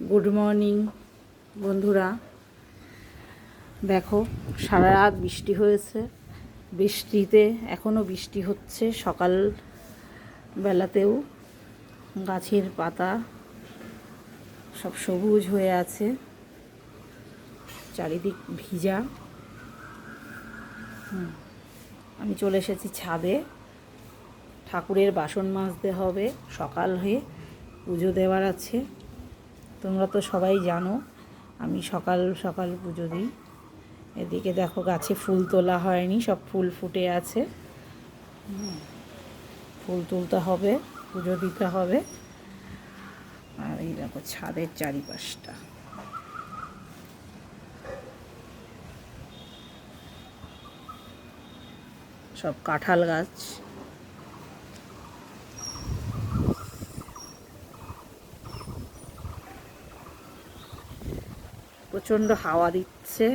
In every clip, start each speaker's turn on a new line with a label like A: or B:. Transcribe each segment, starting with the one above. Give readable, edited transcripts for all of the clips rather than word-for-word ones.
A: Good morning বন্ধুরা। দেখো সারা রাত বৃষ্টি হয়েছে, বৃষ্টিতে এখনও বৃষ্টি হচ্ছে। সকাল বেলাতেও গাছের পাতা সব সবুজ হয়ে আছে, চারিদিক ভিজা। আমি চলে এসেছি ছাদে, ঠাকুরের বাসন মাজতে হবে, সকাল হয়ে পুজো দেওয়ার আছে। তোমরা তো সবাই জানো আমি সকাল সকাল পুজো দিই। এদিকে দেখো গাছে ফুল তোলা হয়নি, সব ফুল ফুটে আছে। ফুল তুলতে হবে, পুজো দিতে হবে। আর এই দেখো ছাদের চারিপাশটা সব কাঁঠাল গাছ। প্রচণ্ড হাওয়া দিচ্ছে।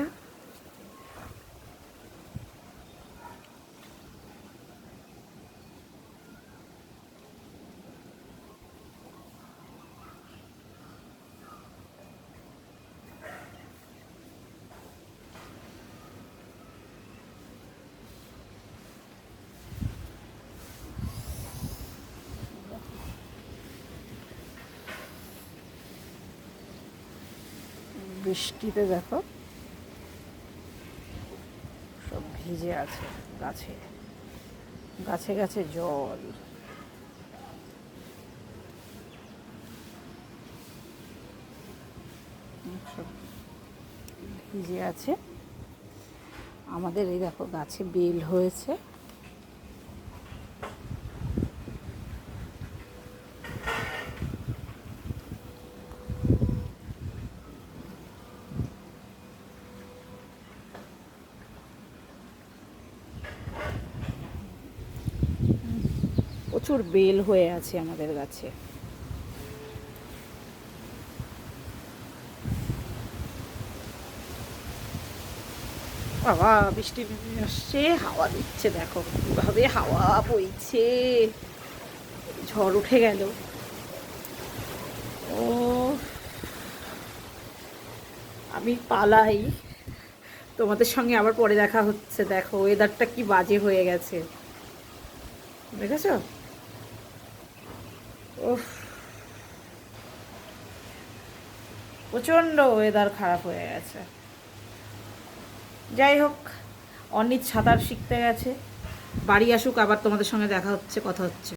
A: বৃষ্টিতে দেখো সব ভিজে আছে, গাছে গাছে গাছে জল। সব ভিজে আছে। আমাদের এই দেখো গাছে বেল হয়েছে। প্রচুর বেল হয়ে আছে আমাদের গাছে। বাবা বৃষ্টি আসছে, হাওয়া দিচ্ছে, দেখো কিভাবে হাওয়া বইছে, ঝড় উঠে গেল। ও আমি পালাই, তোমাদের সঙ্গে আবার পরে দেখা হচ্ছে। দেখো ওয়েদারটা কি বাজে হয়ে গেছে, দেখেছো? উফ, প্রচণ্ড ওয়েদার খারাপ হয়ে গেছে। যাই হোক, অনিত সাঁতার শিখতে গেছে, বাড়ি আসুক, আবার তোমাদের সঙ্গে দেখা হচ্ছে, কথা হচ্ছে।